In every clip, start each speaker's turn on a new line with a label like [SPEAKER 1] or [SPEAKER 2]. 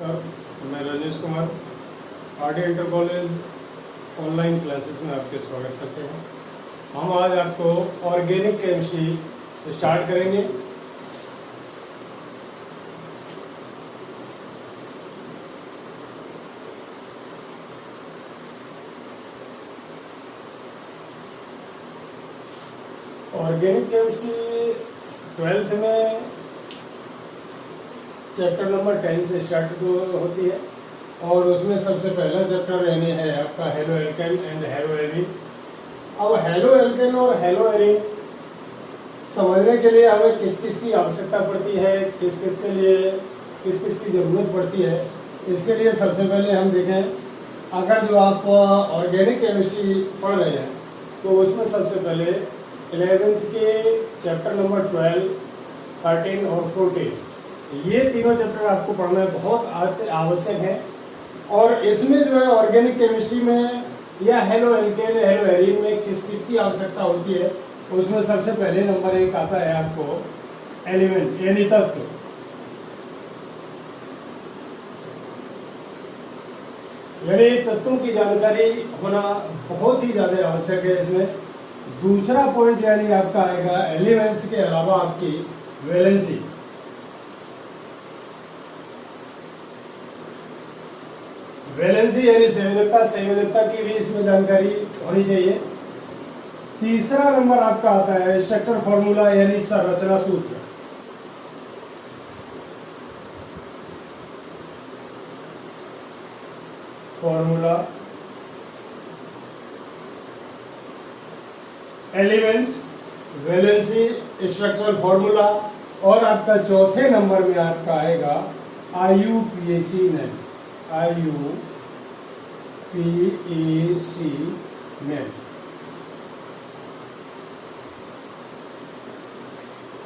[SPEAKER 1] नमस्कार, मैं Rajesh Kumar RD inter college online classes में आपके स्वागत करते हैं। हम आज आपको ऑर्गेनिक केमिस्ट्री स्टार्ट करेंगे। ऑर्गेनिक केमिस्ट्री 12th में चैप्टर नंबर 10 से स्टार्ट होती है और उसमें सबसे पहला चैप्टर रहने है आपका halo alkane and hello arene. अब हेलो एल्केन और हेलो एरीन समझने के लिए हमें किस किस की आवश्यकता पड़ती है, किस किस के लिए किस किस की ज़रूरत पड़ती है, इसके लिए सबसे पहले हम देखें, अगर जो आप ऑर्गेनिक केमिस्ट्री पढ़ रहे हैं तो उसमें सबसे पहले 11th के चैप्टर नंबर 12, 13 और 14 ये तीनों चैप्टर आपको पढ़ना बहुत आवश्यक है। और इसमें जो है ऑर्गेनिक केमिस्ट्री में या हेलो एल्केन हेलो एरीन में किस किस की आवश्यकता होती है, उसमें सबसे पहले नंबर 1 आता है आपको एलिमेंट यानी तत्व। यानी तत्वों की जानकारी होना बहुत ही ज़्यादा आवश्यक है। इसमें दूसरा पॉइंट यानी आपका आएगा एलिमेंट्स के अलावा आपकी वैलेंसी। वैलेंसी यानी संयोजकता की भी इसमें जानकारी होनी चाहिए। तीसरा नंबर आपका आता है स्ट्रक्चर फॉर्मूला यानी संरचना सूत्र। Formula, elements, valency, structural formula और आपका चौथे नंबर में आपका आएगा IUPAC नेम। IUPAC name.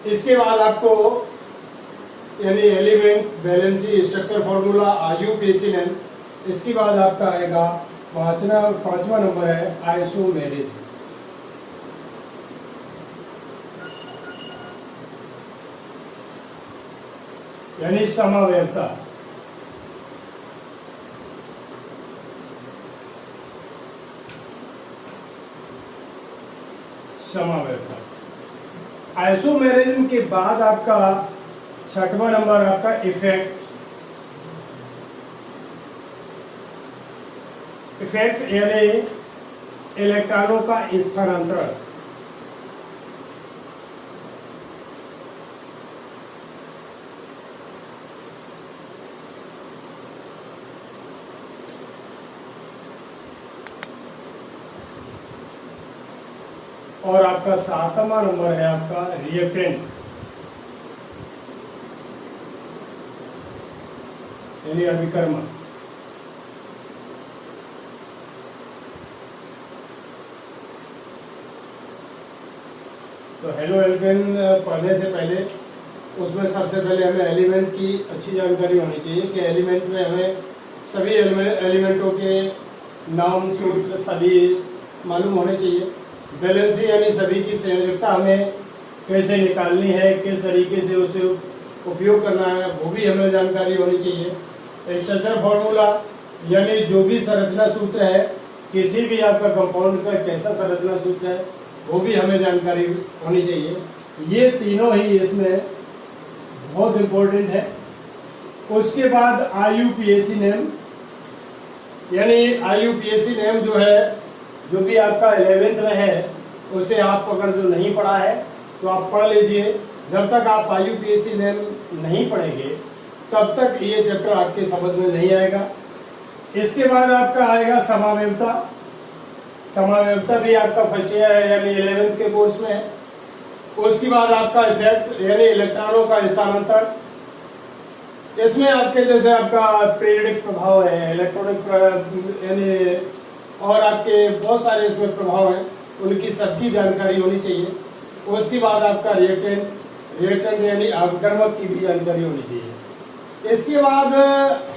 [SPEAKER 1] इसके बाद आपको यानी element, valency, structure formula, IUPAC name, इसके बाद आपका आएगा पांचवा नंबर है आइसोमेरिज। यानी समावयवता। आइसोमेरिज्म के बाद आपका छठवां नंबर आपका इफेक्ट यानी इलेक्ट्रॉनों का स्थानांतरण। और आपका 7वां नंबर है आपका रिएक्टेंट यानी अभिकर्मक। तो हेलो एल्केन पढ़ने से पहले उसमें सबसे पहले हमें एलिमेंट की अच्छी जानकारी होनी चाहिए कि एलिमेंट में हमें सभी एलिमेंटों के नाम, सूत्र सभी मालूम होने चाहिए। वैलेंसी यानी सभी की संयोजकता हमें कैसे निकालनी है, किस तरीके से उसे उपयोग करना है, वो भी हमें जानकारी होनी चाहिए। स्ट्रक्चर फॉर्मूला यानी जो भी संरचना सूत्र है, किसी भी आपका कंपाउंड का कैसा संरचना सूत्र है, वो भी हमें जानकारी होनी चाहिए। ये तीनों ही इसमें बहुत इम्पोर्टेंट है। उसके बाद IUPAC नेम यानी IUPAC नेम जो है, जो भी आपका 11th में है, उसे आप अगर जो नहीं पढ़ा है तो आप पढ़ लीजिए। जब तक आप IUPAC नेम नहीं पढ़ेंगे तब तक ये चैप्टर आपके समझ में नहीं आएगा। इसके बाद आपका आएगा समावयवता। समावयवता भी आपका फर्स्ट ईयर है यानी 11th के कोर्स में है। उसके बाद आपका इफेक्ट यानी इलेक्ट्रॉनों का स्थानांतरण। इसमें आपके जैसे आपका पीरियडिक प्रभाव है, इलेक्ट्रॉनिक यानी और आपके बहुत सारे इसमें प्रभाव हैं, उनकी सबकी जानकारी होनी चाहिए। उसके बाद आपका रिएक्टेंट यानी अभिकर्मक की भी जानकारी होनी चाहिए। इसके बाद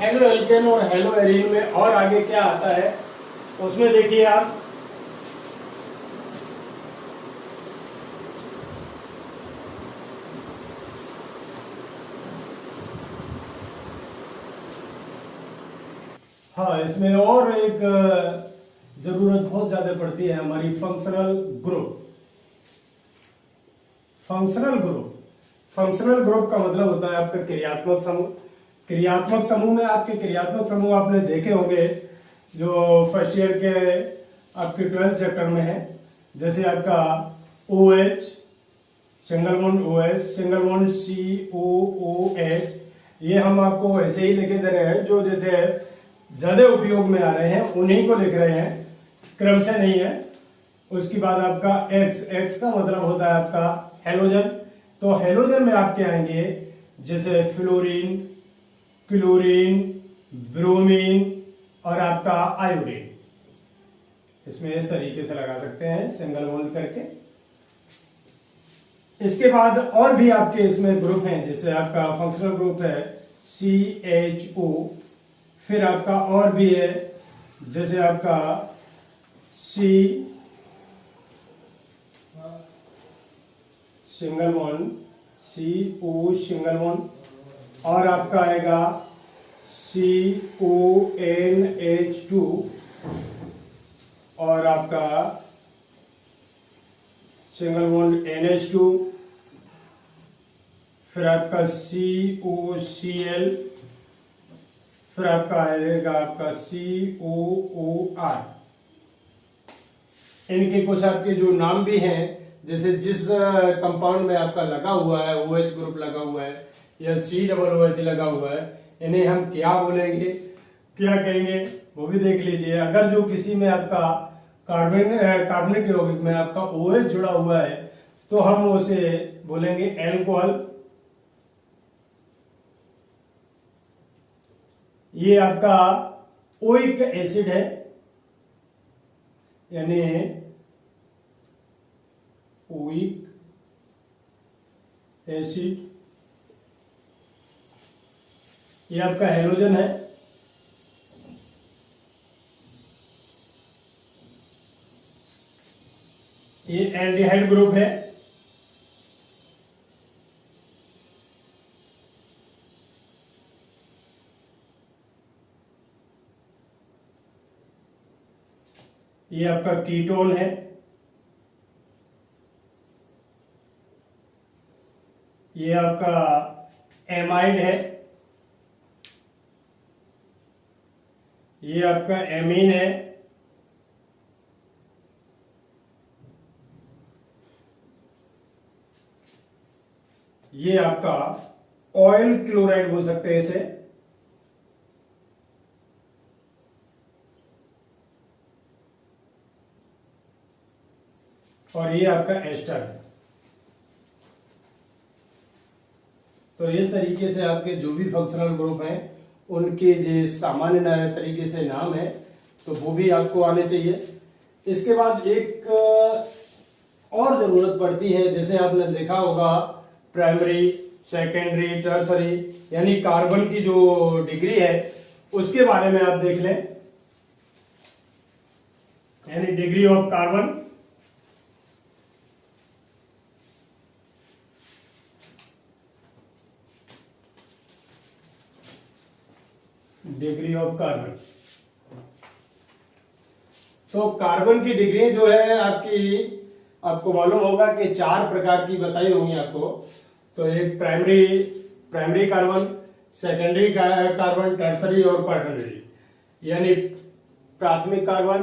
[SPEAKER 1] हेलो एल्केन और हेलो एरीन में और आगे क्या आता है उसमें देखिए आप हाँ, इसमें और एक जरूरत बहुत ज्यादा पड़ती है हमारी फंक्शनल ग्रुप। फंक्शनल ग्रुप का मतलब होता है आपका क्रियात्मक समूह। क्रियात्मक समूह में आपके क्रियात्मक समूह आपने देखे होंगे जो फर्स्ट ईयर के आपके 12th चैप्टर में है, जैसे आपका OH, single bond OH, single bond COOH, ये हम आपको ऐसे ही लिखे दे रहे हैं, जो जैसे ज्यादा उपयोग में आ रहे हैं उन्हीं को लिख रहे हैं, क्रम से नहीं है। उसके बाद आपका X का मतलब होता है आपका हेलोजन। तो हेलोजन में आपके आएंगे जैसे फ्लोरीन, क्लोरीन, ब्रोमीन और आपका आयोडीन। इसमें इस तरीके से लगा सकते हैं सिंगल बॉन्ड करके। इसके बाद और भी आपके इसमें ग्रुप हैं, जैसे आपका फंक्शनल ग्रुप है CHO, फिर आपका और भी है जैसे आपका C single bond, CO single bond, और आपका आएगा CONH2 और आपका सिंगल बॉन्ड NH2, फिर आपका COCl, फिर आपका आएगा आपका COOR। इनके कुछ आपके जो नाम भी हैं, जैसे जिस कंपाउंड में आपका लगा हुआ है OH ग्रुप लगा हुआ है या COOH लगा हुआ है, इन्हें हम क्या बोलेंगे, क्या कहेंगे, वो भी देख लीजिए। अगर जो किसी में आपका कार्बनिक यौगिक में आपका OH जुड़ा हुआ है तो हम उसे बोलेंगे एल्कोहल। ये आपका ओइक एसिड है, यानी ओइक एसिड। ये आपका हेलोजन है। ये एल्डिहाइड ग्रुप है। ये आपका कीटोन है। ये आपका एमाइड है। ये आपका एमीन है। ये आपका ऑयल क्लोराइड बोल सकते हैं इसे। और ये आपका एस्टर है। तो इस तरीके से आपके जो भी फंक्शनल ग्रुप हैं उनके जो सामान्य तरीके से नाम है तो वो भी आपको आने चाहिए। इसके बाद एक और जरूरत पड़ती है, जैसे आपने देखा होगा प्राइमरी, सेकेंडरी, टर्सरी, यानी कार्बन की जो डिग्री है उसके बारे में आप देख लें, यानी degree of carbon. Degree of carbon, तो कार्बन की डिग्री जो है आपको मालूम होगा कि 4 प्रकार की बताई होंगी आपको। तो एक primary carbon, secondary carbon, tertiary और क्वार्टरनरी, यानी प्राथमिक कार्बन,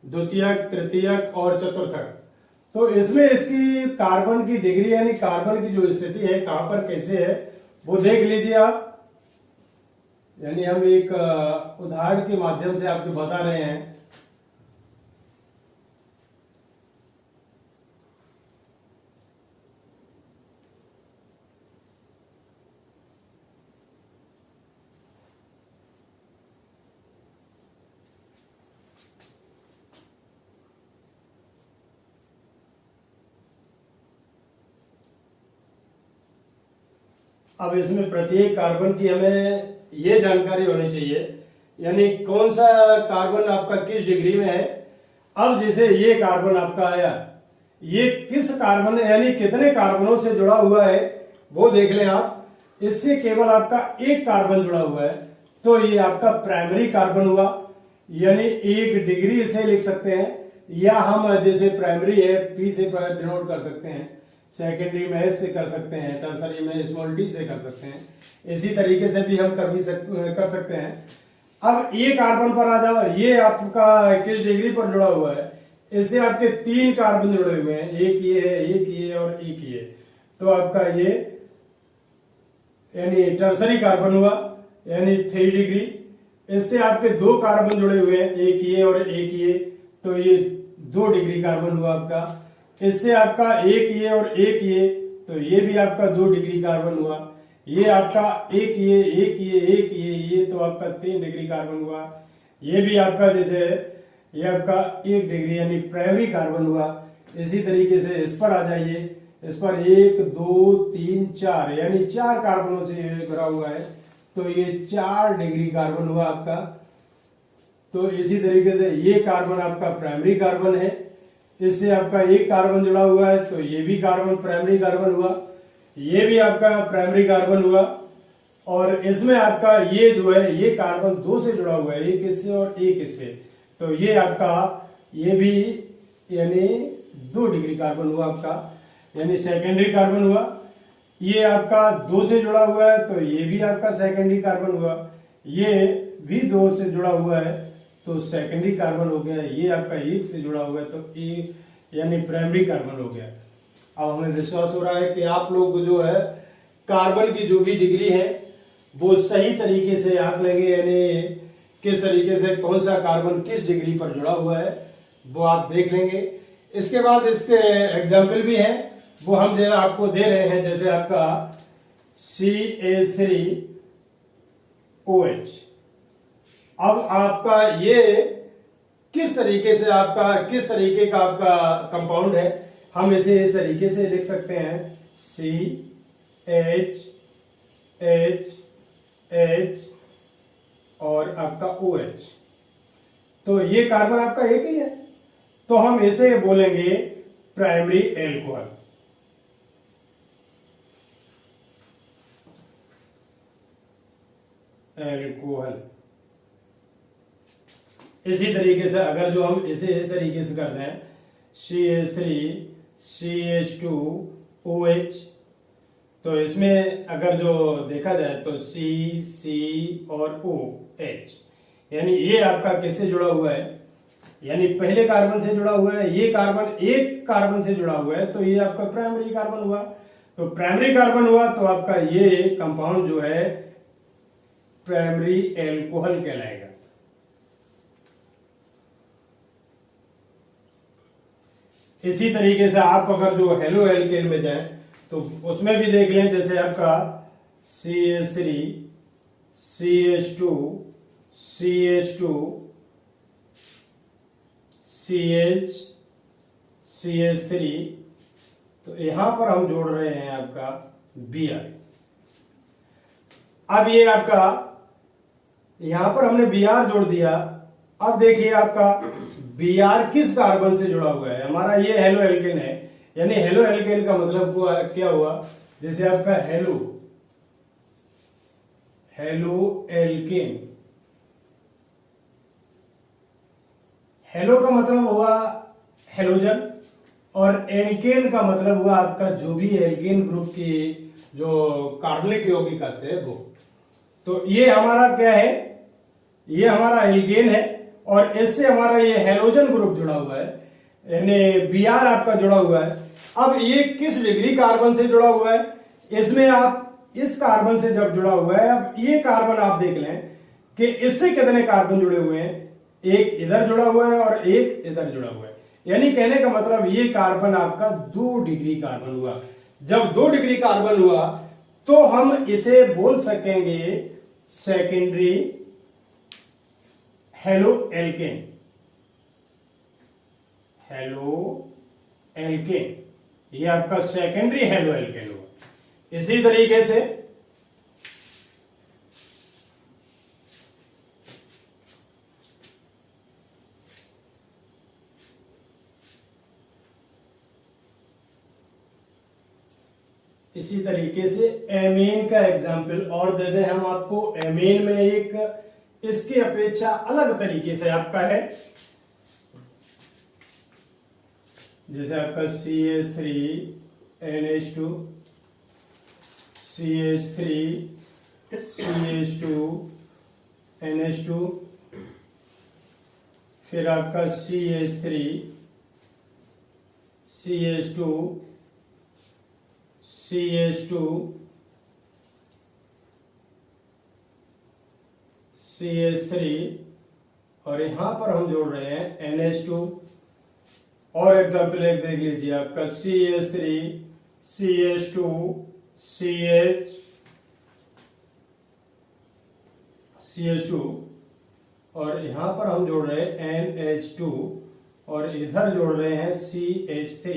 [SPEAKER 1] द्वितीयक, तृतीयक और चतुर्थक। तो इसमें इसकी कार्बन की डिग्री यानी कार्बन की जो स्थिति है कहां पर कैसे है वो देख लीजिए आप। यानी हम एक उदाहरण के माध्यम से आपको बता रहे हैं। अब इसमें प्रत्येक कार्बन की हमें ये जानकारी होनी चाहिए, यानी कौन सा कार्बन आपका किस डिग्री में है। अब जैसे ये कार्बन आपका आया, ये किस कार्बन यानी कितने कार्बनों से जुड़ा हुआ है वो देख लें आप। इससे केवल आपका एक कार्बन जुड़ा हुआ है, तो ये आपका प्राइमरी कार्बन हुआ, यानी 1 डिग्री इसे लिख सकते हैं, या हम जैसे प्राइमरी है P से डिनोट कर सकते हैं, सेकेंडरी में S से कर सकते हैं, टर्सरी में स्मॉल t से कर सकते हैं, इसी तरीके से भी हम कर सकते हैं। अब ये कार्बन पर आ जाओ, ये आपका किस डिग्री पर जुड़ा हुआ है, इससे आपके 3 कार्बन जुड़े हुए हैं, एक ये है, एक ये और एक ये, तो आपका ये यानी टर्सरी कार्बन हुआ, यानी 3 डिग्री। इससे आपके 2 कार्बन जुड़े हुए हैं, एक ये और एक ये, तो ये 2 डिग्री कार्बन हुआ आपका। इससे आपका एक ये और एक ये, तो ये भी आपका 2 डिग्री कार्बन हुआ। ये आपका एक ये, एक ये, एक ये, तो आपका 3 डिग्री कार्बन हुआ। ये भी आपका जैसे ये आपका 1 डिग्री यानी प्राइमरी कार्बन हुआ। इसी तरीके से इस पर आ जाइए, इस पर 1 2 3 4 यानी 4 कार्बनों से भरा हुआ है, तो ये 4 डिग्री कार्बन हुआ आपका। तो इसी तरीके से ये कार्बन आपका प्राइमरी कार्बन है, इससे आपका 1 कार्बन जुड़ा हुआ है, तो ये भी कार्बन प्राइमरी कार्बन हुआ। ये भी आपका प्राइमरी कार्बन हुआ, और इसमें आपका ये जो है ये कार्बन 2 से जुड़ा हुआ है, एक इससे और एक इससे, तो ये आपका ये भी यानी 2 डिग्री कार्बन हुआ आपका, यानी सेकेंडरी कार्बन हुआ। ये आपका 2 से जुड़ा हुआ है, तो ये भी आपका सेकेंडरी कार्बन हुआ। ये भी 2 से जुड़ा हुआ है, तो सेकेंडरी कार्बन हो गया। ये आपका 1 से जुड़ा हुआ है, तो ये यानी प्राइमरी कार्बन हो गया। अब हमें विश्वास हो रहा है कि आप लोग जो है कार्बन की जो भी डिग्री है वो सही तरीके से आंक लेंगे, यानी किस तरीके से कौन सा कार्बन किस डिग्री पर जुड़ा हुआ है वो आप देख लेंगे। इसके बाद इसके एग्जाम्पल भी हैं, वो हम जो आपको दे रहे हैं, जैसे आपका CH3OH। अब आपका ये किस तरीके से आपका किस तरीके का आपका कंपाउंड है, हम इसे इस तरीके से लिख सकते हैं, CH और आपका OH। तो ये कार्बन आपका एक ही है, तो हम इसे बोलेंगे प्राइमरी एल्कोहल। इसी तरीके से अगर जो हम इसे इस तरीके से कर दें, CH3CH2OH, तो इसमें अगर जो देखा जाए तो C और OH, यानी ये आपका किससे जुड़ा हुआ है, यानी पहले कार्बन से जुड़ा हुआ है। ये कार्बन एक कार्बन से जुड़ा हुआ है, तो ये आपका प्राइमरी कार्बन हुआ। तो प्राइमरी कार्बन हुआ, तो आपका ये कंपाउंड जो है प्राइमरी एल्कोहल कहलाएगा। इसी तरीके से आप अगर जो हेलो एल्केन में जाएं तो उसमें भी देख लें, जैसे आपका CH3 CH2 CH2 CH CH3, तो यहां पर हम जोड़ रहे हैं आपका Br। अब ये आपका यहां पर हमने Br जोड़ दिया। अब देखिए आपका Br किस कार्बन से जुड़ा हुआ है, हमारा ये हेलो एल्केन है, यानी हेलो एल्केन का मतलब क्या हुआ, जैसे आपका हेलो एल्केन, हेलो का मतलब हुआ हेलोजन, और एल्केन का मतलब हुआ आपका जो भी एल्केन ग्रुप की जो कार्बनिक यौगिक आते हैं वो। तो ये हमारा क्या है, ये हमारा एल्केन है, और इससे हमारा ये हेलोजन ग्रुप जुड़ा हुआ है, यानी Br आपका जुड़ा हुआ है। अब ये किस डिग्री कार्बन से जुड़ा हुआ है, इसमें आप इस कार्बन से जब जुड़ा हुआ है, अब ये कार्बन आप देख लें कि इससे कितने कार्बन जुड़े हुए हैं, एक इधर जुड़ा हुआ है और एक इधर जुड़ा हुआ है, यानी कहने का मतलब ये कार्बन आपका 2 डिग्री कार्बन हुआ। जब 2 डिग्री कार्बन हुआ तो हम इसे बोल सकेंगे सेकेंडरी हेलो एल्केन। ये आपका सेकेंडरी हेलो एल्केन हुआ। इसी तरीके से इसी तरीके से एमीन का एग्जाम्पल और दे दें हम आपको। एमीन में एक इसकी अपेक्षा अलग तरीके से आपका है, जैसे आपका CH3NH2, CH3CH2NH2, फिर आपका CH3 और यहां पर हम जोड़ रहे हैं NH2। और एग्जाम्पल एक देख लीजिए आपका CH3CH2 और यहां पर हम जोड़ रहे हैं NH2 और इधर जोड़ रहे हैं CH3।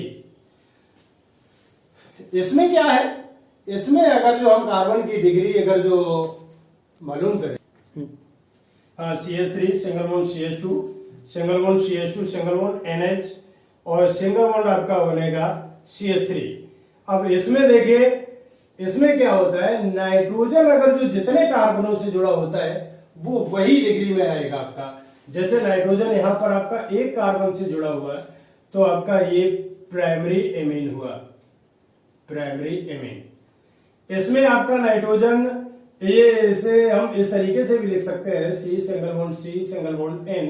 [SPEAKER 1] इसमें क्या है, इसमें अगर जो हम कार्बन की डिग्री अगर जो मालूम करें, CH3 single bond CH2 single bond CH2 single bond NH और सिंगल बॉन्ड आपका बनेगा CH3। अब इसमें देखिए, इसमें क्या होता है, नाइट्रोजन अगर जो जितने कार्बनों से जुड़ा होता है वो वही डिग्री में आएगा आपका। जैसे नाइट्रोजन यहां पर आपका एक कार्बन से जुड़ा हुआ है तो आपका ये प्राइमरी एमीन हुआ, प्राइमरी एमीन। इसमें आपका नाइट्रोजन ये इसे हम इस तरीके से भी लिख सकते हैं C सिंगल बॉन्ड N।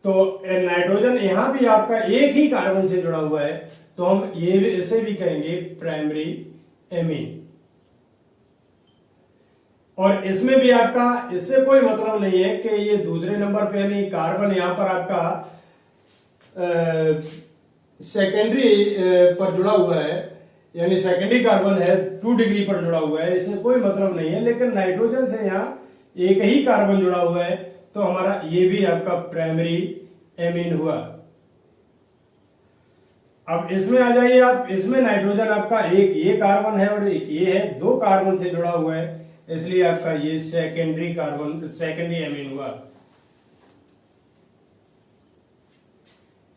[SPEAKER 1] तो नाइट्रोजन यहां भी आपका एक ही कार्बन से जुड़ा हुआ है तो हम ये इसे भी कहेंगे प्राइमरी एमीन। और इसमें भी आपका इससे कोई मतलब नहीं है कि ये दूसरे नंबर पे यानी कार्बन यहां पर आपका सेकेंडरी पर जुड़ा हुआ है, यानी सेकेंडरी कार्बन है 2 डिग्री पर जुड़ा हुआ है, इससे कोई मतलब नहीं है। लेकिन नाइट्रोजन से यहां एक ही कार्बन जुड़ा हुआ है तो हमारा ये भी आपका प्राइमरी एमीन हुआ। अब इसमें आ जाइए आप, इसमें नाइट्रोजन आपका एक ये कार्बन है और एक ये है, 2 कार्बन से जुड़ा हुआ है, इसलिए आपका ये सेकेंडरी कार्बन, सेकेंडरी एमीन हुआ।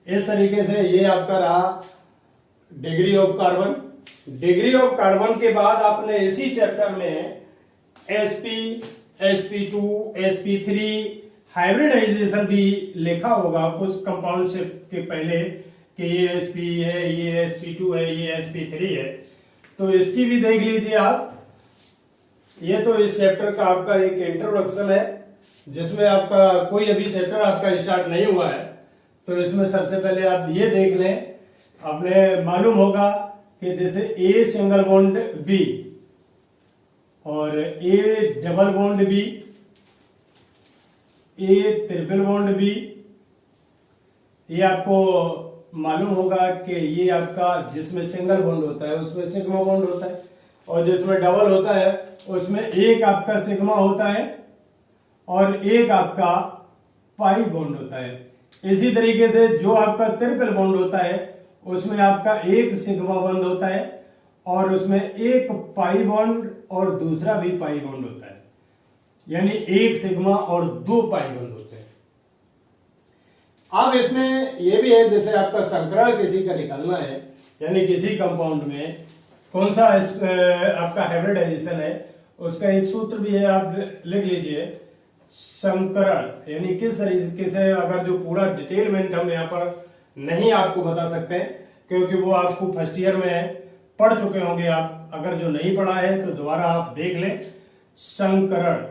[SPEAKER 1] इस तरीके से ये आपका रहा degree of carbon. Degree of carbon के बाद आपने इसी चैप्टर में sp, sp2, sp3 हाइब्रिडाइजेशन भी लिखा होगा कुछ कंपाउंड से के पहले कि ये sp है, ये sp2 है, ये sp3 है, तो इसकी भी देख लीजिए आप। ये तो इस चैप्टर का आपका एक इंट्रोडक्शन है जिसमें आपका कोई अभी चैप्टर आपका स्टार्ट नहीं हुआ है, तो इसमें सबसे पहले आप ये देख लें। आपने मालूम होगा कि जैसे A सिंगल बॉन्ड B और A double bond B, A triple bond B, ये आपको मालूम होगा कि ये आपका जिसमें सिंगल बॉन्ड होता है उसमें सिग्मा बॉन्ड होता है और जिसमें डबल होता है उसमें एक आपका सिग्मा होता है और एक आपका पाई बॉन्ड होता है। इसी तरीके से जो आपका ट्रिपल बॉन्ड होता है उसमें आपका एक सिग्मा बॉन्ड होता है और उसमें एक पाई बॉन्ड और दूसरा भी पाई बॉन्ड होता है, यानी एक सिग्मा और 2 पाई बॉन्ड होते हैं। अब इसमें यह भी है जैसे आपका संकरण किसी का निकालना है, यानी किसी कंपाउंड में कौन सा आपका हाइब्रिडाइजेशन है, उसका एक सूत्र भी है, आप लिख लीजिए। संकरण यानी किस तरीके से, अगर जो पूरा डिटेलमेंट हम यहाँ पर नहीं आपको बता सकते हैं क्योंकि वो आपको फर्स्ट ईयर में पढ़ चुके होंगे आप, अगर जो नहीं पढ़ा है तो दोबारा आप देख लें। संकरण,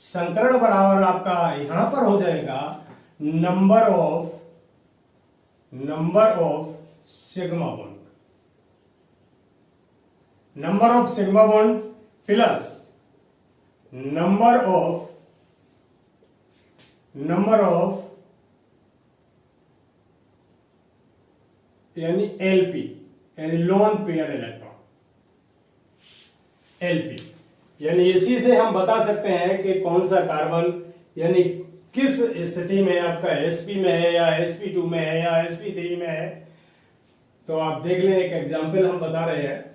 [SPEAKER 1] संकरण बराबर आपका यहां पर हो जाएगा number of sigma bond, number of sigma bond plus number of यानी एलपी यानी लोन पेयर इलेक्ट्रॉन, एलपी। यानी इसी से हम बता सकते हैं कि कौन सा कार्बन यानी किस स्थिति में आपका sp में है या sp2 में है या sp3 में है। तो आप देख लें, एक एग्जांपल हम बता रहे हैं।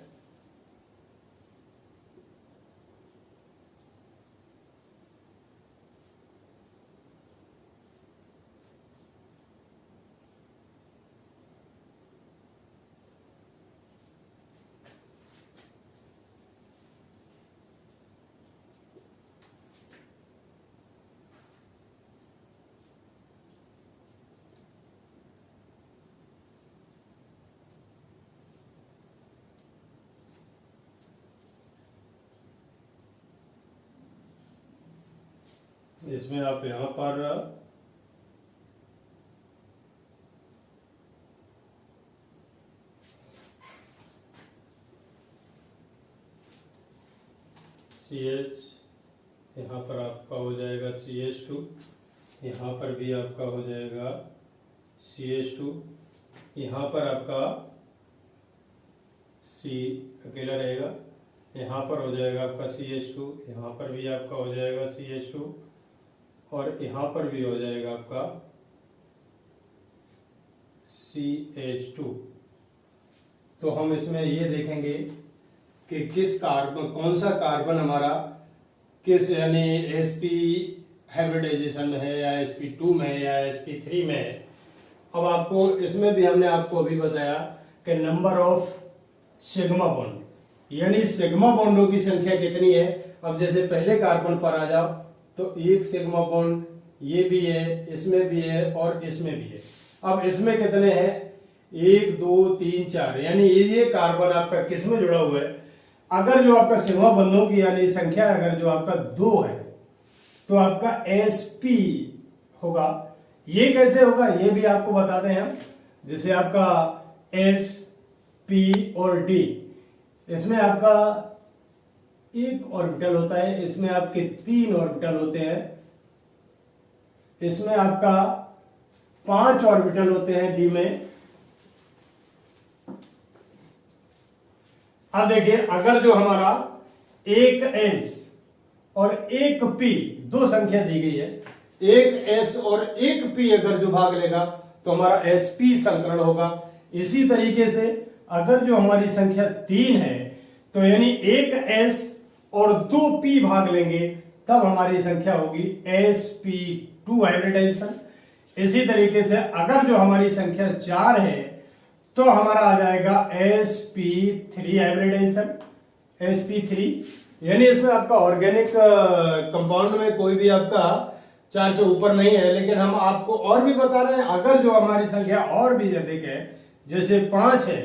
[SPEAKER 1] इसमें आप यहाँ पर CH, यहाँ पर आपका हो जाएगा CH2, यहाँ पर भी आपका हो जाएगा CH2, यहाँ पर आपका C अकेला रहेगा, यहाँ पर हो जाएगा आपका CH2, यहाँ पर भी आपका हो जाएगा CH2 और यहाँ पर भी हो जाएगा आपका CH2। तो हम इसमें ये देखेंगे कि किस कार्बन, कौन सा कार्बन हमारा किस यानी sp हाइब्रिडाइजेशन में है या sp2 में है या sp3 में है। अब आपको इसमें भी हमने आपको अभी बताया कि नंबर ऑफ सिग्मा बॉन्ड, यानी सिग्मा बॉन्डों की संख्या कितनी है। अब जैसे पहले कार्बन पर आ जाओ तो एक सिग्मा बॉन्ड ये भी है, इसमें भी है और इसमें भी है। अब इसमें कितने हैं, 1 2 3 4, यानी ये कार्बन आपका किस में जुड़ा हुआ है। अगर जो आपका सिग्मा बंधों की यानी संख्या अगर जो आपका 2 है तो आपका sp होगा। ये कैसे होगा ये भी आपको बताते हैं हम। जैसे आपका s p और d, इसमें आपका एक ऑर्बिटल होता है, इसमें आपके 3 ऑर्बिटल होते हैं, इसमें आपका 5 ऑर्बिटल होते हैं d में। अब देखिए अगर जो हमारा एक s और एक p, दो संख्या दी गई है, एक s और एक p अगर जो भाग लेगा तो हमारा sp संकरण होगा। इसी तरीके से अगर जो हमारी संख्या 3 है तो यानी एक s और 2 p भाग लेंगे तब हमारी संख्या होगी sp2 हाइब्रिडाइजेशन। इसी तरीके से अगर जो हमारी संख्या 4 है तो हमारा आ जाएगा sp3 हाइब्रिडाइजेशन, sp3। यानी इसमें आपका ऑर्गेनिक कंपाउंड में कोई भी आपका 4 से ऊपर नहीं है, लेकिन हम आपको और भी बता रहे हैं अगर जो हमारी संख्या और भी अधिक है, जैसे 5 है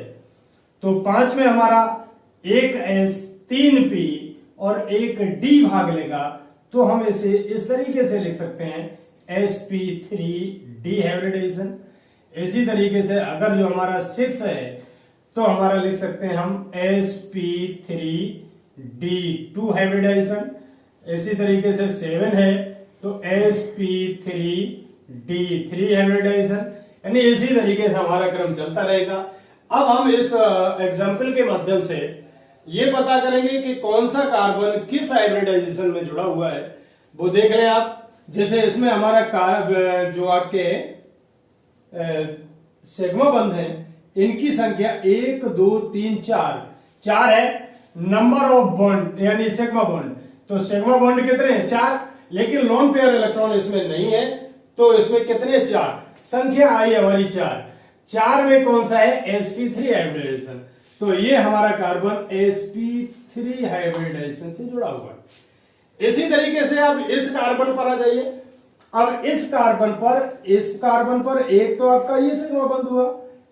[SPEAKER 1] तो 5 में हमारा एक s 3 p और एक d भाग लेगा तो हम इसे इस तरीके से लिख सकते हैं sp3d हाइब्रिडाइजेशन। इसी तरीके से अगर जो हमारा 6 है तो हमारा लिख सकते हैं हम sp3d2 हाइब्रिडाइजेशन। इसी तरीके से 7 है तो sp3d3 हाइब्रिडाइजेशन। यानी इसी तरीके से हमारा क्रम चलता रहेगा। अब हम इस एग्जाम्पल के माध्यम से ये पता करेंगे कि कौन सा कार्बन किस हाइब्रिडाइजेशन में जुड़ा हुआ है, वो देख लें आप। जैसे इसमें हमारा जो आपके सिग्मा बंध है इनकी संख्या 1 2 3 4 है नंबर ऑफ बॉन्ड यानी सिग्मा बॉन्ड। तो सिग्मा बॉन्ड कितने हैं 4, लेकिन लोन पेयर इलेक्ट्रॉन इसमें नहीं है तो इसमें कितने 4, संख्या आई हमारी 4 में कौन सा है sp3 हाइब्रिडाइजेशन। तो ये हमारा कार्बन sp3 हाइब्रिडाइजेशन से जुड़ा हुआ है। इसी तरीके से अब इस कार्बन पर आ जाइए। अब इस कार्बन पर एक तो आपका ये सिग्मा बंध हुआ,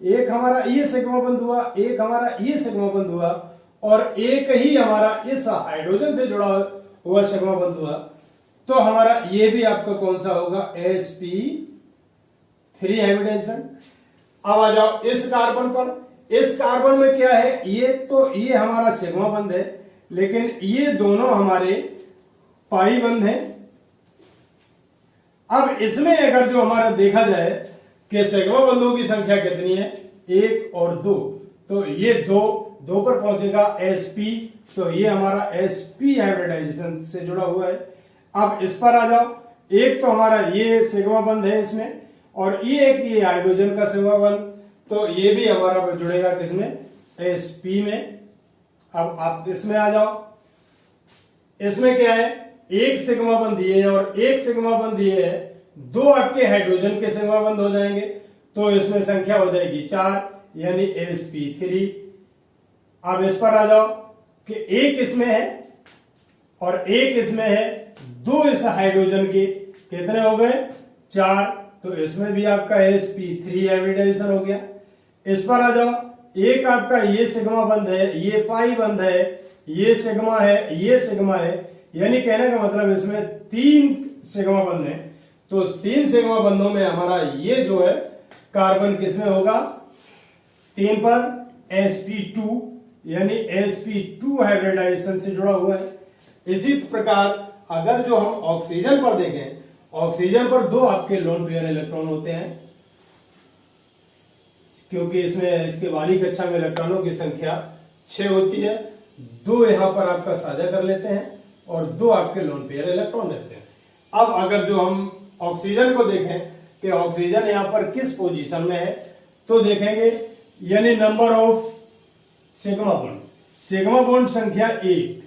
[SPEAKER 1] एक हमारा ये सिग्मा बंध हुआ, एक हमारा ये सिग्मा बंध हुआ और एक ही हमारा इस हाइड्रोजन से जुड़ा हुआ सिग्मा बंध हुआ। तो हमारा ये भी आपका कौन सा होगा sp3 हाइब्रिडाइजेशन। अब आ जाओ इस कार्बन पर। इस कार्बन में क्या है, ये हमारा सिग्मा बंध है, लेकिन ये दोनों हमारे पाई बंध है। अब इसमें अगर जो हमारा देखा जाए कि सिग्मा बंधों की संख्या कितनी है 1 और 2, तो ये दो पर पहुंचेगा sp, तो ये हमारा sp हाइब्रिडाइजेशन से जुड़ा हुआ है। अब इस पर आ जाओ, एक तो हमारा ये सिग्मा बंध है इसमें और ये एक ये हाइड्रोजन का सिग्मा बंध, तो ये भी हमारा जुड़ेगा किसमें sp में। अब आप इसमें आ जाओ, इसमें क्या है एक सिग्मा बंध ये है और एक सिग्मा बंध ये है, 2 आपके हाइड्रोजन के सिग्मा बंध हो जाएंगे तो इसमें संख्या हो जाएगी 4 यानी sp3। अब इस पर आ जाओ कि एक इसमें है और एक इसमें है, 2 इस हाइड्रोजन के कितने हो गए 4, तो इसमें भी आपका sp3 हाइब्रिडाइजेशन हो गया। इस पर आ जाओ, एक आपका ये सिग्मा बंध है, ये पाई बंध है, ये सिग्मा है, ये सिग्मा है, यानी कहने का मतलब इसमें 3 सिग्मा बंध है, तो 3 सिग्मा बंधों में हमारा ये जो है कार्बन किसमें होगा, 3 पर sp2 यानी sp2 हाइब्रिडाइजेशन से जुड़ा हुआ है। इसी प्रकार अगर जो हम ऑक्सीजन पर देखें, ऑक्सीजन पर 2 आपके लोन पेयर इलेक्ट्रॉन होते हैं, क्योंकि इसमें इसके बाहरी कक्षा में इलेक्ट्रॉनों की संख्या 6 होती है। 2 यहां पर आपका साझा कर लेते हैं और 2 आपके लोन पेयर इलेक्ट्रॉन रहते हैं। अब अगर जो हम ऑक्सीजन को देखें कि ऑक्सीजन यहां पर किस पोजीशन में है, तो देखेंगे यानी नंबर ऑफ सिग्मा बॉन्ड संख्या 1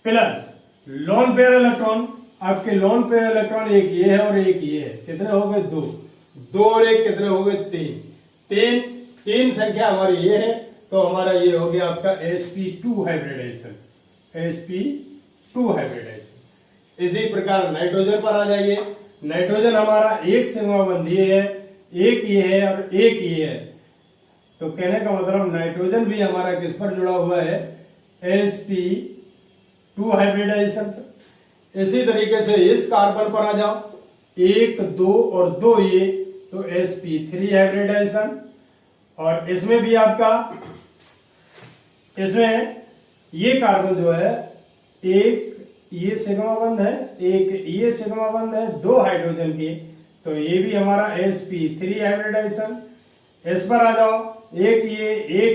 [SPEAKER 1] प्लस लोन पेयर इलेक्ट्रॉन, आपके लोन पेयर इलेक्ट्रॉन एक ये है और एक ये है, कितने हो गए 2 और 1 कितने हो गए 3 संख्या हमारी ये है, तो हमारा ये हो गया आपका sp2 हाइब्रिडाइजेशन, sp2 हाइब्रिडाइजेशन। इसी प्रकार नाइट्रोजन पर आ जाइए। नाइट्रोजन हमारा एक सिग्मा बंध ये है, एक ये है और एक ये है, तो कहने का मतलब नाइट्रोजन भी हमारा किस पर जुड़ा हुआ है, sp2 हाइब्रिडाइजेशन। इसी तरीके से इस कार्बन पर आ जाओ, 1 2 और 2 ये, तो sp3 हाइब्रिडाइजेशन। और इसमें भी आपका, इसमें ये कार्बन जो है, एक ये सिग्मा बंध है, एक ये सिग्मा बंध है, 2 हाइड्रोजन के, तो ये भी हमारा sp3 हाइब्रिडाइजेशन। इस पर आ जाओ, एक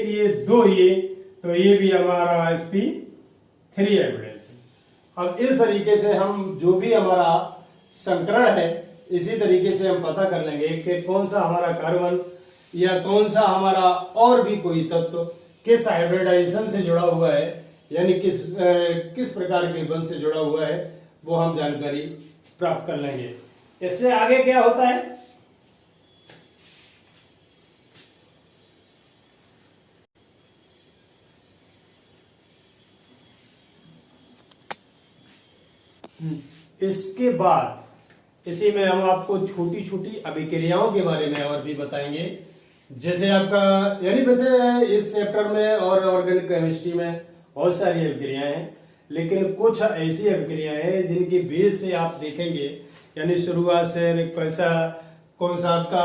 [SPEAKER 1] ये 2 ये, तो ये भी हमारा sp3 हाइब्रिडाइजेशन। अब इस तरीके से हम जो भी हमारा संकरण है, इसी तरीके से हम पता कर लेंगे कि कौन सा हमारा कार्बन या कौन सा हमारा और भी कोई तत्व किस हाइब्रिडाइजेशन से जुड़ा हुआ है, यानी किस प्रकार के बंध से जुड़ा हुआ है, वो हम जानकारी प्राप्त कर लेंगे। इससे आगे क्या होता है, इसके बाद इसी में हम आपको छोटी छोटी अभिक्रियाओं के बारे में और भी बताएंगे। जैसे आपका, यानी वैसे इस चैप्टर में और ऑर्गेनिक केमिस्ट्री में बहुत सारी अभिक्रियाएं हैं, लेकिन कुछ ऐसी अभिक्रियाएं हैं जिनकी बेस से आप देखेंगे, यानी शुरुआत से कैसा कौन सा आपका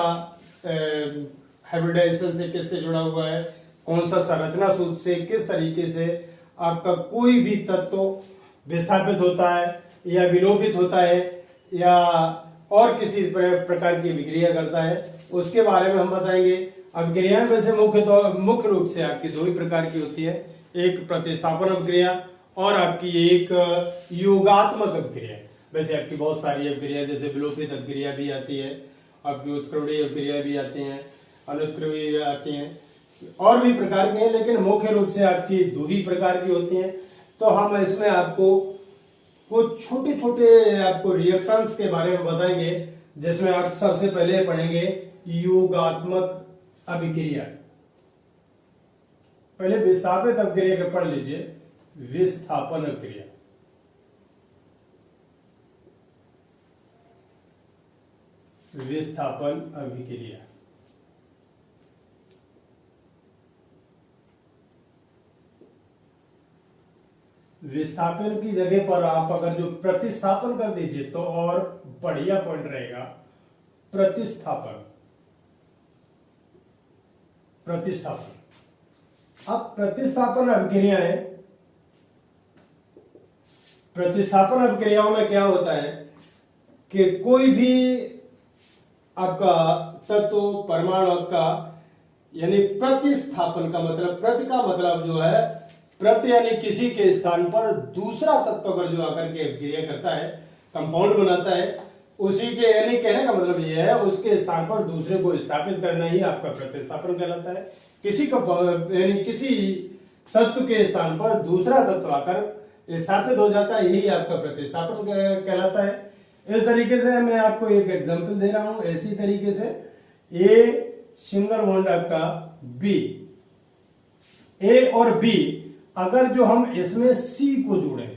[SPEAKER 1] हाइब्रिडाइजेशन से किससे जुड़ा हुआ है, कौन सा संरचना सूत्र से किस तरीके से आपका कोई भी तत्व विस्थापित होता है या विलोपित होता है या और किसी प्रकार की अभिक्रिया करता है, उसके बारे में हम बताएंगे। अभिक्रियाएं वैसे मुख्य रूप से आपकी 2 ही प्रकार की होती है, एक प्रतिस्थापन अभिक्रिया और आपकी एक योगात्मक अभिक्रिया। वैसे आपकी बहुत सारी अभिक्रिया, जैसे विलोपित अभिक्रिया भी आती है, आपकी उत्क्रमणीय अभिक्रिया भी आती हैं, अनुत्क्रमणीय भी आती हैं, और भी प्रकार के हैं, लेकिन मुख्य रूप से आपकी 2 ही प्रकार की होती हैं। तो हम इसमें आपको कुछ छोटे छोटे आपको रिएक्शंस के बारे में बताएंगे, जिसमें आप सबसे पहले पढ़ेंगे योगात्मक अभिक्रिया। पहले विस्थापित अभिक्रिया के पढ़ लीजिए, विस्थापन अभिक्रिया। विस्थापन अभिक्रिया विस्थापन की जगह पर आप अगर जो प्रतिस्थापन कर दीजिए तो और बढ़िया पॉइंट रहेगा। प्रतिस्थापन, अब प्रतिस्थापन अभिक्रिया है। प्रतिस्थापन अभिक्रियाओं में क्या होता है कि कोई भी आपका तत्व परमाणु आपका, यानी प्रतिस्थापन का मतलब, प्रति का मतलब जो है प्रति, यानी किसी के स्थान पर दूसरा तत्व अगर जो आकर के अभिक्रिया करता है, कंपाउंड बनाता है, उसी के, यानी कहने का मतलब ये है उसके स्थान पर दूसरे को स्थापित करना ही आपका प्रतिस्थापन कहलाता है। किसी का, यानी किसी तत्व के स्थान पर दूसरा तत्व आकर स्थापित हो जाता है, यही आपका प्रतिस्थापन कहलाता है। इस तरीके से मैं आपको एक एग्जांपल दे रहा हूं। इसी तरीके से ए सिंगल बॉन्ड आपका बी, ए और बी, अगर जो हम इसमें सी को जोड़ें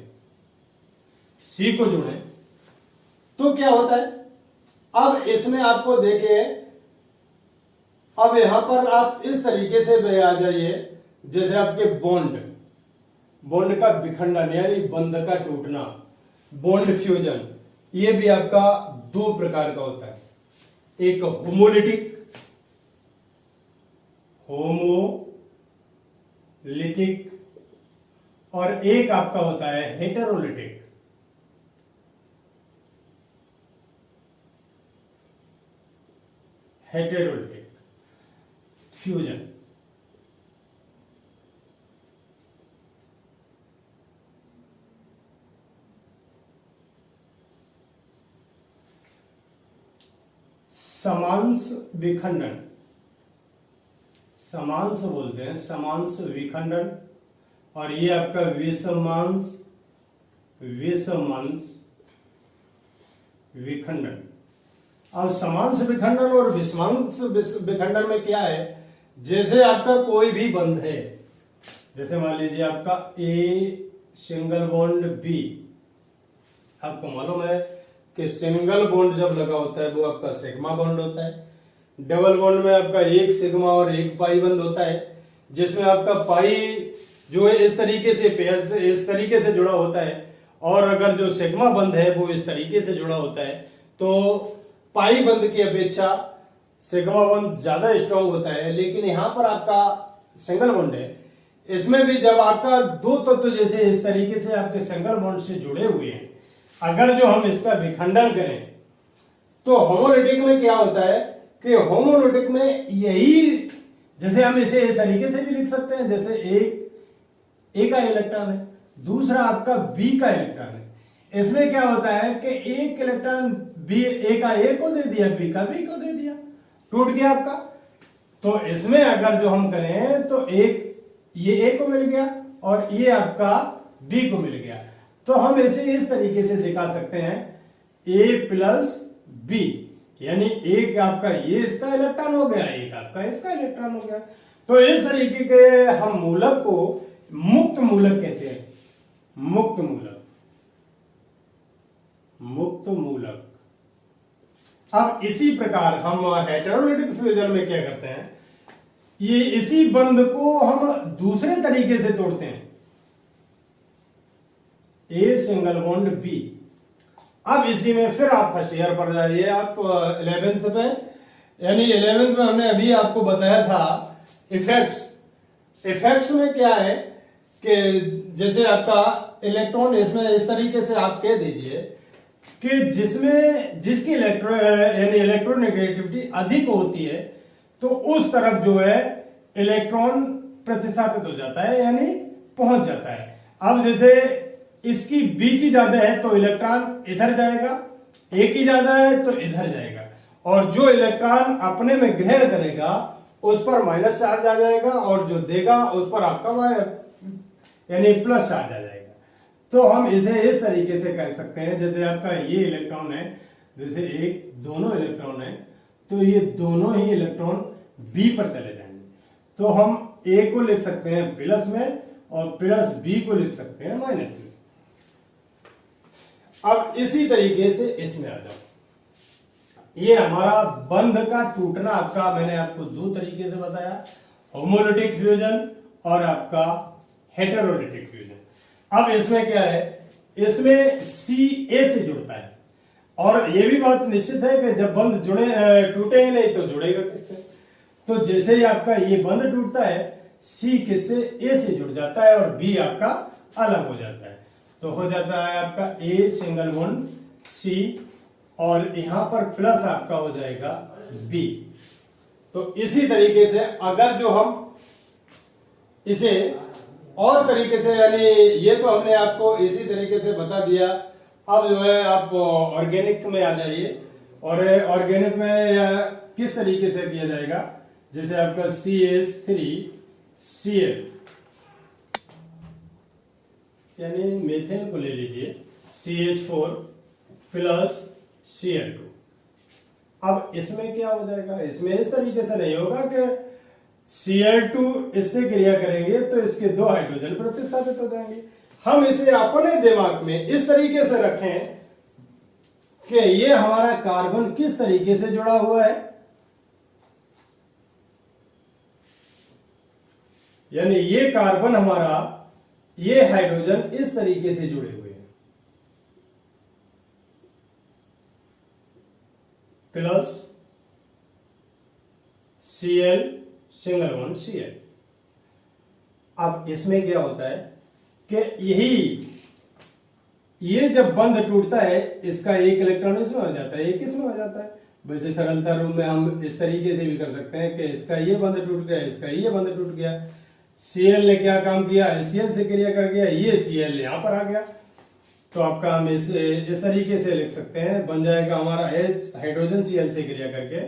[SPEAKER 1] तो क्या होता है। अब इसमें आपको देखिए, अब यहां पर आप इस तरीके से आ जाइए, जैसे आपके बॉन्ड, बॉन्ड का विखंडन यानी बंध का टूटना, बॉन्ड फ्यूजन, ये भी आपका दो प्रकार का होता है। एक होमोलिटिक और एक आपका होता है हेटेरोलिटिक। फ्यूजन। समांश विखंडन, समांश बोलते हैं, समांश विखंडन, और ये आपका विषमांश विखंडन। अब समांश विखंडन और विषमांश विखंडन में क्या है, जैसे आपका कोई भी बंध है, जैसे मान लीजिए आपका ए सिंगल बॉन्ड बी, आपको मालूम है कि सिंगल बॉन्ड जब लगा होता है वो आपका सिग्मा बॉन्ड होता है। डबल बॉन्ड में आपका एक सिग्मा और एक पाई बंद होता है, जिसमें आपका पाई जो है इस तरीके से पेयर से इस तरीके से जुड़ा होता है, और अगर जो सिग्मा बंद है वो इस तरीके से जुड़ा होता है, तो पाई बंद की अपेक्षा सिग्मा बंद ज्यादा स्ट्रांग होता है। लेकिन यहां पर आपका सिंगल बॉन्ड है, इसमें भी जब आपका दो तत्व जैसे इस तरीके से आपके सिंगल बॉन्ड से जुड़े हुए हैं, अगर जो हम इसका विखंडन करें तो होमोलिटिक में क्या होता है कि होमोलिटिक में यही, जैसे हम इसे इस तरीके से भी लिख सकते हैं, जैसे एक ए का इलेक्ट्रॉन है, दूसरा आपका बी का इलेक्ट्रॉन है। इसमें क्या होता है कि एक इलेक्ट्रॉन बी ए का ए को दे दिया, बी का बी को दे दिया, टूट गया आपका। तो इसमें अगर जो हम करें तो एक ये ए को मिल गया और ये आपका बी को मिल गया, तो हम इसे इस तरीके से दिखा सकते हैं ए प्लस बी, यानी एक आपका ये इसका इलेक्ट्रॉन हो गया, एक आपका इसका इलेक्ट्रॉन हो गया। तो इस तरीके के हम मूलक को मुक्त मूलक कहते हैं, मुक्त मूलक। अब इसी प्रकार हम हेटेरोलिटिक फ्यूजन में क्या करते हैं, ये इसी बंध को हम दूसरे तरीके से तोड़ते हैं, ए सिंगल बॉन्ड बी। अब इसी में फिर आप फर्स्ट ईयर पर जाइए, आप 11th पे, यानी 11th में हमने अभी आपको बताया था इफेक्ट्स में क्या है कि जैसे आपका इलेक्ट्रॉन इसमें इस तरीके से आप कह दीजिए कि जिसकी इलेक्ट्रोनेगेटिविटी अधिक होती है तो उस तरफ जो है इलेक्ट्रॉन प्रतिस्थापित हो जाता है, यानी पहुंच जाता है। अब जैसे इसकी बी की ज्यादा है तो इलेक्ट्रॉन इधर जाएगा, ए की ज्यादा है तो इधर जाएगा, और जो इलेक्ट्रॉन अपने में ग्रहण करेगा उस पर माइनस चार्ज आ जाएगा, और जो देगा उस पर आपका यानी प्लस चार्ज आ जाएगा। तो हम इसे इस तरीके से कह सकते हैं, जैसे आपका ये इलेक्ट्रॉन है, जैसे एक दोनों इलेक्ट्रॉन है, तो ये दोनों ही इलेक्ट्रॉन बी पर चले जाएंगे, तो हम ए को लिख सकते हैं प्लस में और प्लस बी को लिख सकते हैं माइनस में। अब इसी तरीके से इसमें आ जाओ, ये हमारा बंध का टूटना आपका मैंने आपको दो तरीके से बताया, होमोलिटिक फ्यूजन और आपका हेटेरोलिटिक फ्यूजन। अब इसमें क्या है, इसमें सी ए से जुड़ता है, और यह भी बात निश्चित है कि जब बंध टूटेंगे नहीं तो जुड़ेगा किससे, तो जैसे ही आपका ये बंध टूटता है सी किससे, ए से जुड़ जाता है और बी आपका अलग हो जाता है, तो हो जाता है आपका ए सिंगल बॉन्ड सी, और यहां पर प्लस आपका हो जाएगा बी। तो इसी तरीके से अगर जो हम इसे और तरीके से, यानी ये तो हमने आपको इसी तरीके से बता दिया, अब जो है आप ऑर्गेनिक में आ जाइए, और ऑर्गेनिक में किस तरीके से किया जाएगा, जैसे आपका CH3Cl, यानी मीथेन को ले लीजिए, CH4 प्लस Cl2। अब इसमें क्या हो जाएगा, इसमें इस तरीके से नहीं होगा कि Cl2 इससे क्रिया करेंगे तो इसके दो हाइड्रोजन प्रतिस्थापित हो जाएंगे। हम इसे अपने दिमाग में इस तरीके से रखें कि ये हमारा कार्बन किस तरीके से जुड़ा हुआ है, यानी ये कार्बन हमारा ये हाइड्रोजन इस तरीके से जुड़े हुए हैं, plus Cl single bond Cl। अब इसमें क्या होता है कि ये जब बंध टूटता है, इसका एक इलेक्ट्रॉन इसमें हो जाता है, एक इसमें हो जाता है। वैसे सरलता रूप में हम इस तरीके से भी कर सकते हैं कि इसका ये बंध टूट गया, इसका ये बंध टूट गया। Cl ने क्या काम किया, Cl से क्रिया कर गया, ये Cl यहां पर आ गया, तो आपका हम इस तरीके से लिख सकते हैं, बन जाएगा हमारा H हाइड्रोजन Cl से क्रिया करके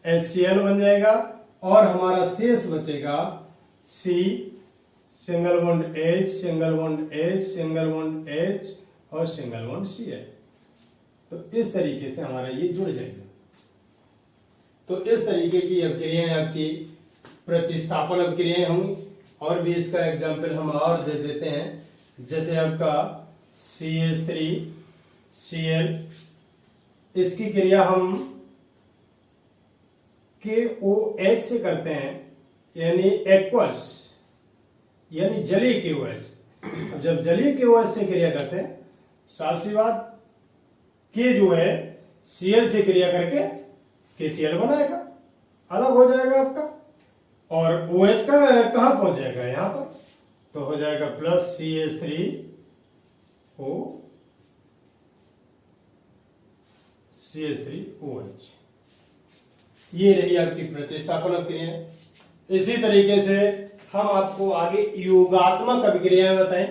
[SPEAKER 1] HCl बन जाएगा, और हमारा शेष बचेगा C single bond H single bond H single bond H और सिंगल बॉन्ड Cl। तो इस तरीके से हमारा ये जुड़ जाएगा। तो इस तरीके की अभिक्रियाएं आपकी प्रतिस्थापन अभिक्रियाएं होंगी। और भी इसका एग्जाम्पल हम और दे देते हैं, जैसे आपका CH3Cl, इसकी क्रिया हम KOH से करते हैं, यानी एक्वस यानी जलीय KOH। अब जब जलीय KOH से क्रिया करते हैं, साफ सी बात K जो है Cl से क्रिया करके KCl बनाएगा, अलग हो जाएगा आपका, और OH का कहां पहुंच जाएगा, यहां पर, तो हो जाएगा प्लस CH3OH। ये रही आपकी प्रतिस्थापन अभिक्रिया। इसी तरीके से हम आपको आगे योगात्मक अभिक्रियाएं बताएं।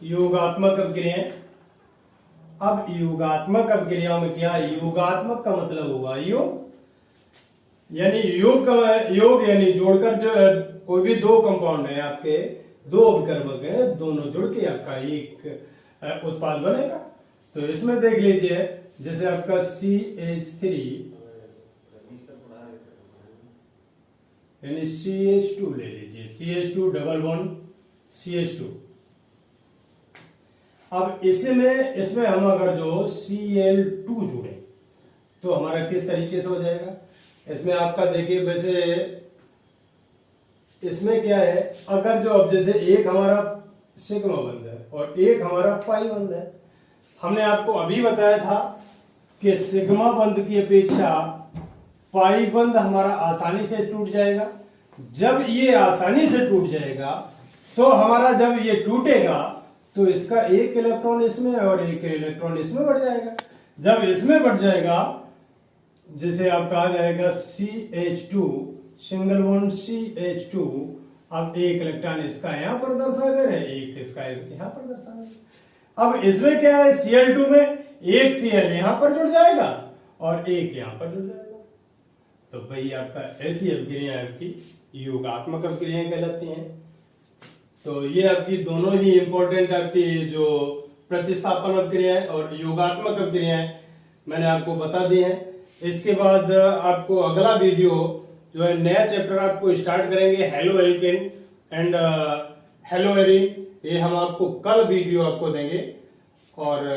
[SPEAKER 1] योगात्मक अभिक्रियाएं। अब योगात्मक अभिक्रियाओं में क्या, योगात्मक का मतलब होगा योग, यानी योग यानी जोड़कर, जो कोई भी दो कंपाउंड है आपके, दो अभिकर्मक है, दोनों जुड़ के आपका एक उत्पाद बनेगा। तो इसमें देख लीजिए, जैसे आपका CH3 यानी CH2 ले लीजिए, CH2 डबल बॉन्ड CH2। अब इसमें हम अगर जो Cl2 जुड़े तो हमारा किस तरीके से हो जाएगा। इसमें आपका देखिए, वैसे इसमें क्या है, अगर जो अब जैसे एक हमारा सिग्मा बंध है और एक हमारा पाई बंध है, हमने आपको अभी बताया था कि सिग्मा बंध की अपेक्षा पाई बंध हमारा आसानी से टूट जाएगा। जब ये आसानी से टूट जाएगा तो हमारा जब ये टूटेगा तो इसका एक इलेक्ट्रॉन इसमें और एक इलेक्ट्रॉन इसमें बढ़ जाएगा। जब इसमें बढ़ जाएगा, जैसे आप कहा जाएगा CH2 सिंगल बॉन्ड CH2, अब एक इलेक्ट्रॉन इसका यहां पर दर्शा दे रहे, एक इसका यहां पर दर्शा दे रहे। अब इसमें क्या है, Cl2 में एक Cl यहां पर जुड़ जाएगा और एक यहां पर जुड़ जाएगा। तो भाई आपका ऐसी अभिक्रियाएं आपकी योगात्मक अभिक्रियाएं कहलाती हैं। तो ये आपकी दोनों ही इंपॉर्टेंट आपकी जो प्रतिस्थापन अभिक्रियाएं और योगात्मक अभिक्रियाएं मैंने आपको बता दी हैं। इसके बाद आपको अगला वीडियो जो है, नया चैप्टर आपको स्टार्ट करेंगे, halo alkane and hello Erin. ये हम आपको कल वीडियो आपको देंगे, और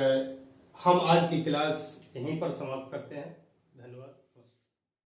[SPEAKER 1] हम आज की क्लास यहीं पर समाप्त करते हैं। धन्यवाद।